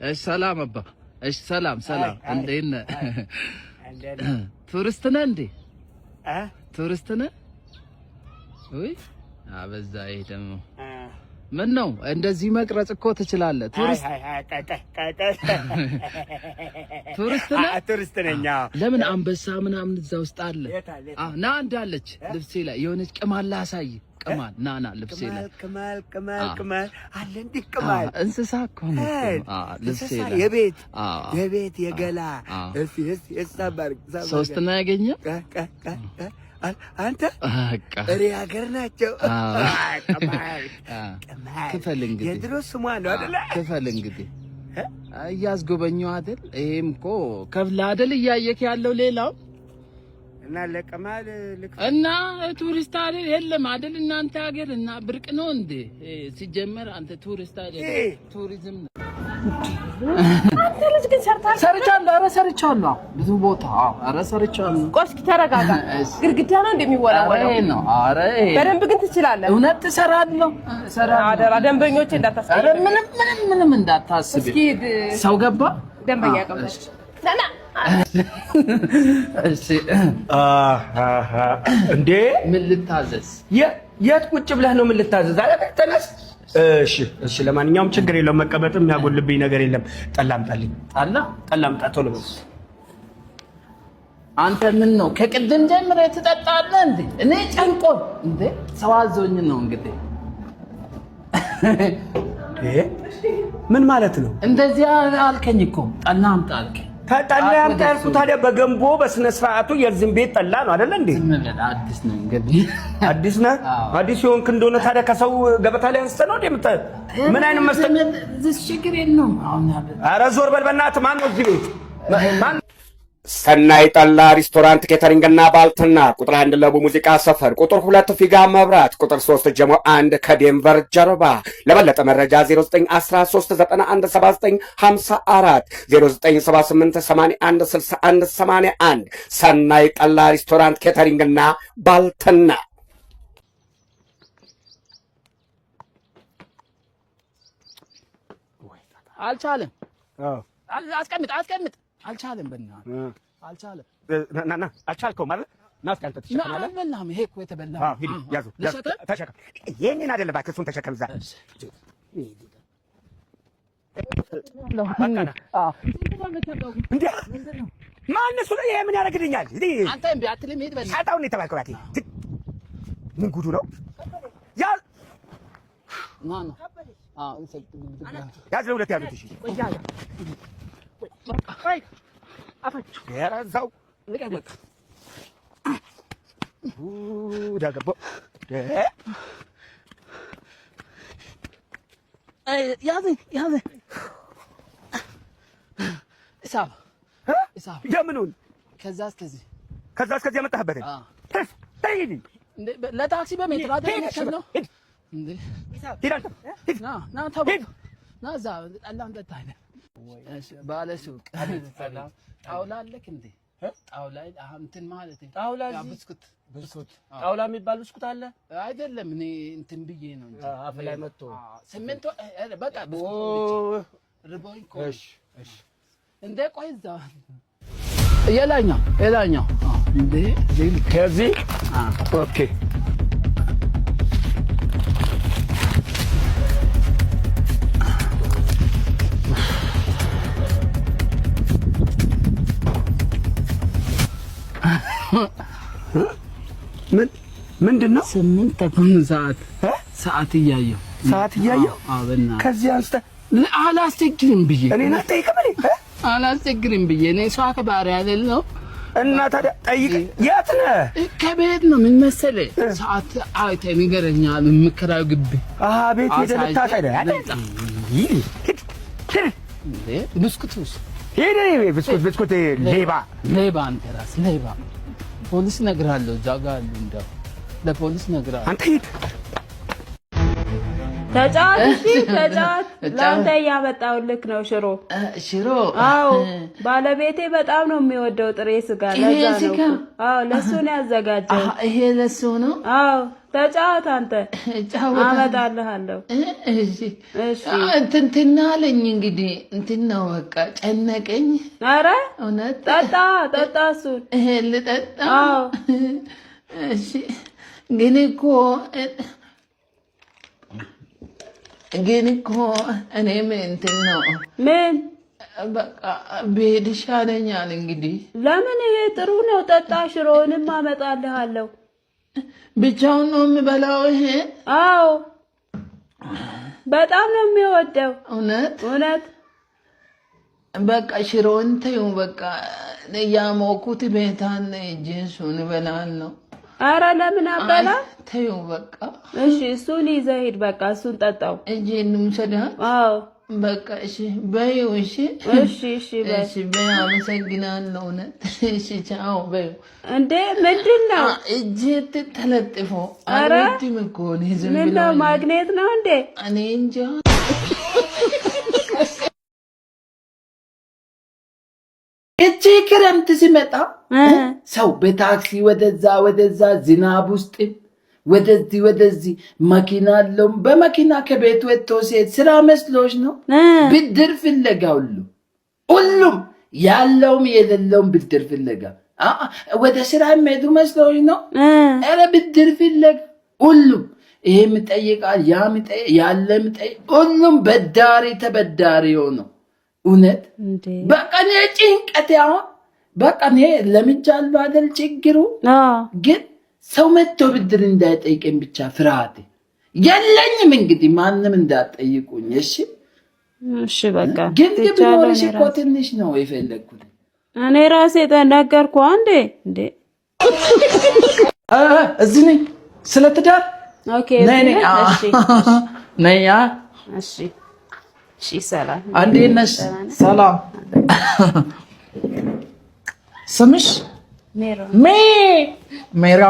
እሺ ሰላም አባ። እሺ ሰላም እንዴት ነህ? ቱሪስት ነህ እንዴ? ቱሪስት ነህ? ወይ አበዛ። ይሄ ደግሞ ምን ነው እንደዚህ መቅረጽ እኮ ትችላለህ። ቱሪስት ቱሪስት ነኝ። ለምን አንበሳ ምናምን እዛ ውስጥ አለ? ና እንዳለች ልብሴ ላይ የሆነች ቅማል ላሳይ። ቅማል ና ልብሴ ላይ ቅማል አለ እንዴ? ቅማል እንስሳ እኮ ነው። ልብሴ ላይ የቤት የገላ እሳባር ሶስት ነው ያገኘው። አንተ እሪ ሀገር ናቸው። ክፈል እንግዲህ የድሮ ስሟ ነው አይደል? ክፈል እንግዲህ እያስጎበኘው አይደል? ይሄም እኮ ከፍለህ አይደል እያየክ ያለው ሌላው እና ለቅማል እና ቱሪስት አይደል? የለም አይደል? እናንተ ሀገር እና ብርቅ ነው እንዴ? ሲጀመር አንተ ቱሪስት አይደል? ቱሪዝም ነው። አንተ ልጅ ግን ሰርቻለሁ። ኧረ ሰርቻለሁ ብዙ ቦታ። ኧረ ሰርቻለሁ። ቆይ እስኪ ተረጋጋ። ግድግዳ ነው እንደሚወራወረው ነው። ኧረ በደንብ ግን ትችላለህ። እውነት እሰራለሁ። አደራ ደንበኞቼ እንዳታስብ። ኧረ ምንም እንዳታስብ። እስኪ ሰው ገባ ደንበኛ ቀበል ነና። እሺ እንዴ ምን ልታዘዝ? የት ቁጭ ብለህ ነው? ምን ልታዘዝ? አለ ተነስ። እሺ ለማንኛውም ችግር የለውም። መቀበጥም የሚያጎልብኝ ነገር የለም። ጠላምጣልኝ። ጠላምጣ ቶሎ በል። አንተ ምን ነው ከቅድም ጀምረህ ትጠጣለህ እንዴ? እኔ ጨንቆኝ እንዴ ሰው አዞኝ ነው እንግዲህ። ምን ማለት ነው? እንደዚህ አልከኝ እኮ ጠላምጣ አልከኝ። ጠላ ያምጣ ያልኩት ታዲያ በገንቦ በስነ ስርዓቱ የዚህን ቤት ጠላ ነው አይደል እንዴ? አዲስ ነው እንግዲህ። አዲስ ነህ? አዲስ የሆንክ እንደሆነ ታዲያ ከሰው ገበታ ላይ አንስተህ ነው እንዴ? ምን አይነት መስጠት ችግር የለውም። ኧረ ዞር በል በእናትህ። ማን ነው እዚህ ቤት? ማን? ሰናይ ጠላ ሬስቶራንት ኬተሪንግና ባልትና ቁጥር 1 ለቡ ሙዚቃ ሰፈር፣ ቁጥር 2 ፊጋ መብራት፣ ቁጥር 3 ጀሞ 1 ከዴንቨር ጀርባ። ለበለጠ መረጃ 0913917954 0978816181 ሰናይ ጠላ ሬስቶራንት ኬተሪንግና ባልትና። አልቻለም። አስቀምጥ አልቻለም። በእናትህ አልቻለም። ና አልቻልከው ማለት ና እስኪ አንተ ተሸከማለህ። አልበላህም። ይሄ እኮ የተበላ ሂድ ያዙ ተሸከም። ይሄንን አይደለም እባክህ፣ እሱን ተሸከም። እዛ ማነው እሱ? ይሄ ምን ያደርግልኛል? አንተ እምቢ አትልም። ሂድ በእናትህ። ሻጣውን የተባልከው እባክህ። ምን ጉዱ ነው? ያዝ ለሁለት ያዙት። እሺ ያራዛው ለቀቅ ዳገቦ ያዘ ኢሳብ የምኑን ከዛ እስከዚህ ያመጣህበት ተይኝ። ለታክሲ በሜትር አይደል ነው እንዴ? ና ተው ና እዛ ጠላም ጠጣ አይደል? ባለ ሱቅ ጣውላ አለክ እንዴ? ጣውላ እንትን ማለት ነው። ጣውላ ብስኩት ጣውላ የሚባል ብስኩት አለ አይደለም? እኔ እንትን ብዬ ነው እንጂ አፍ ላይ መጥቶ ስምንት በቃ ብስኩት ርቦኝ እኮ። እሺ እንደ ቆይ እዛ የላኛው እንዴ ከዚህ ኦኬ። ምንድን ነው? 8 ተኩል ሰዓት እያየሁ ከዚህ አንስተህ አላስቸግርም ብዬ እኔን አትጠይቅም። አላስቸግርም ብዬ እኔ ሰው አክባሪ አይደል ነው። እና ታዲያ ጠይቅ። የት ነህ? ከቤት ነው። ምን መሰለህ ሰዓት አይተህ ንገረኛ። የምከራየው ግቢ ቤት ሄደህ ልታሳይ አይደል? ብስኩት ሌባ አንተ እራስህ ሌባ። ፖሊስ እነግርሃለሁ። እዛ ጋር አሉ። እንደው ለፖሊስ እነግርሃለሁ። አንተ ሂድ። ተጫወት እሺ ተጫወት። ለአንተ እያመጣሁልህ ነው ሽሮ። ሽሮ? አዎ ባለቤቴ በጣም ነው የሚወደው ጥሬ ስጋ። ለዛ ነው። አዎ ለሱ ነው ያዘጋጀው። ይሄ ለሱ ነው? አዎ ተጫወት አንተ። አመጣልሃለሁ። እሺ እሺ። እንትን አለኝ እንግዲህ እንትን ነው በቃ ጨነቀኝ። ኧረ እውነት ጠጣ እሱን። ልጠጣ? አዎ እሺ። ግን እኮ እኔም እንትን ነው ምን በቃ ብሄድ ይሻለኛል እንግዲህ። ለምን? ይሄ ጥሩ ነው። ጠጣ። ሽሮውንም አመጣልሃለሁ። ብቻውን ነው የምበላው ይሄ? አዎ በጣም ነው የሚወደው። እውነት? በቃ ሽሮን ተይው በቃ ያሞኩት ቤታን እሱን እበላለሁ። ኧረ ለምን አበላ? ተይው በቃ። እሺ እሱን ይዘህ ሂድ በቃ። እሱን ጠጣው። እጄን ውሰድህ? አዎ በቃ እሺ በይው። እሺ በይ። አመሰግናለሁ። እውነት? እሺ ቻው በይው። እንዴ ምንድን ነው እጄ ተለጥፎ? አልወድም እኮ እኔ ዝም ብሎ። ምነው ማግኔት ነው እንዴ? እኔ እንጃ። እቺ ክረምት ሲመጣ ሰው በታክሲ ወደዛ ዝናብ ውስጥ ወደዚህ መኪና አለውም በመኪና ከቤቱ ወጥቶ ሲሄድ ስራ መስሎች ነው። ብድር ፍለጋ ሁሉም ያለውም የሌለውም ብድር ፍለጋ ወደ ስራ የሚሄዱ መስሎች ነው። ኧረ ብድር ፍለጋ ሁሉም ይሄም ይጠይቃል፣ ያም ያለም ሁሉም በዳሪ ተበዳሪ ሆነው። እውነት በቃ እኔ ጭንቀት አሁን በቃ እኔ ለምጃለሁ አይደል ችግሩ ግን ሰው መጥቶ ብድር እንዳይጠይቀኝ ብቻ ፍርሃት የለኝም። እንግዲህ ማንም እንዳትጠይቁኝ እሺ በቃ ግን ቢኖርሽ እኮ ትንሽ ነው የፈለግኩት። እኔ ራሴ ተናገርኩ እንዴ እዚህ ነኝ። ስለ ትዳር እሺ ሰላም። እንዴት ነሽ? ሰላም። ስምሽ? ሜራ።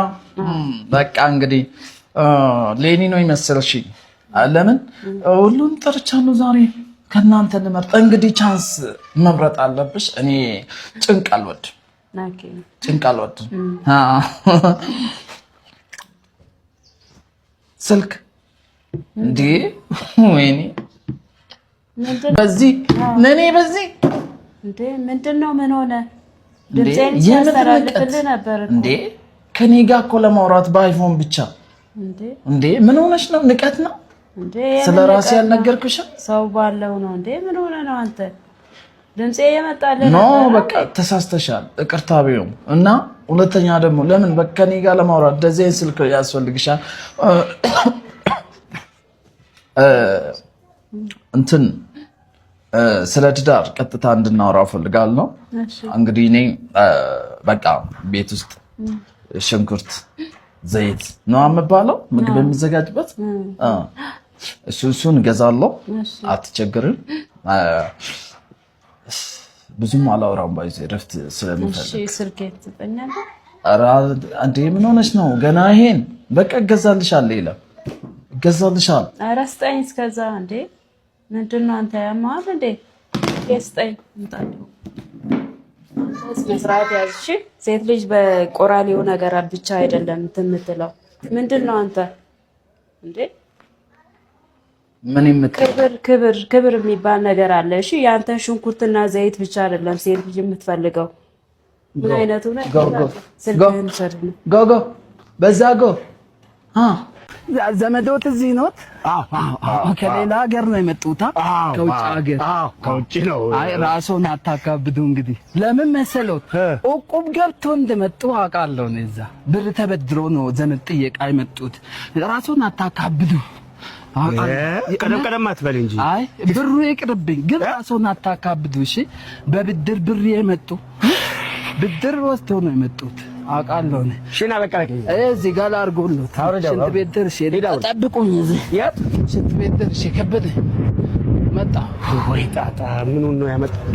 በቃ እንግዲህ ሌኒ ነው ይመስልሽ? ለምን ሁሉን ጠርቻለሁ ዛሬ ከእናንተ ልመርጥ። እንግዲህ ቻንስ መምረጥ አለብሽ። እኔ ጭንቅ አልወድም። ስልክ እንዴ ወይኔ በዚህ እንዴ ምንድነው? ምን ሆነ? ድምጼን ያስተላልፍልህ ነበር እንዴ ከኔ ጋር እኮ ለማውራት በአይፎን ብቻ እንዴ ምን ሆነሽ ነው? ንቀት ነው እንዴ? ስለራሴ ያልነገርኩሽ ሰው ባለው ነው እንዴ? ምን ሆነ ነው አንተ? ድምጼ የመጣልህ ነው? በቃ ተሳስተሻል። ይቅርታ በይው እና ሁለተኛ ደግሞ ለምን በቃ ከኔ ጋር ለማውራት እንደዚህ ስልክ ያስፈልግሻል? እንትን ስለ ትዳር ቀጥታ እንድናወራ ፈልጋለሁ። እንግዲህ እኔ በቃ ቤት ውስጥ ሽንኩርት፣ ዘይት ነው የምባለው ምግብ የሚዘጋጅበት እሱን እገዛለሁ። አትቸግርም። ብዙም አላወራም ባይዘ ረፍት ስለምፈልግ። እሺ ስልኬን ትጠኛለህ? ኧረ አንዴ ምን ሆነሽ ነው? ገና ይሄን በቃ እገዛልሻለሁ። ይላል እገዛልሻለሁ። ኧረ ስጠኝ እስከዛ እንዴ ምንድን ነው አንተ ያማል እንዴ? ስጠኝ እንጣለው መስራት ያዝ። እሺ ሴት ልጅ በቆራሌው ነገር ብቻ አይደለም የምትለው። ምንድን ነው አንተ እንዴ? ምን የምትለው ክብር የሚባል ነገር አለ። እሺ ያንተ ሽንኩርትና ዘይት ብቻ አይደለም ሴት ልጅ የምትፈልገው። ምን አይነቱ ነው? ስልክህን ሰድነ ጎጎ በዛ ጎ ዘመዶት እዚህ ነው? ከሌላ ሀገር ነው የመጡት? ከውጭ ሀገር? ከውጭ ነው። አይ ራስዎን አታካብዱ። እንግዲህ ለምን መሰሎት እቁብ ገብቶ እንደመጡ አውቃለሁ። ነው እዛ ብር ተበድሮ ነው ዘመድ ጥየቃ የመጡት። ራስዎን አታካብዱ። ቀደም አትበል እንጂ። አይ ብሩ ይቅርብኝ፣ ግን ራስዎን አታካብዱ። እሺ በብድር ብር የመጡ ብድር ወስደው ነው የመጡት አውቃለሁ። ነው ሽና በቃ እዚህ ጋር አድርጎልዎት ሽንት ቤት ደርሼ ጠብቁኝ። እዚህ ሽንት ቤት ደርሼ ከበደ መጣ። ወይ ጣጣ ምኑን ነው ያመጣው?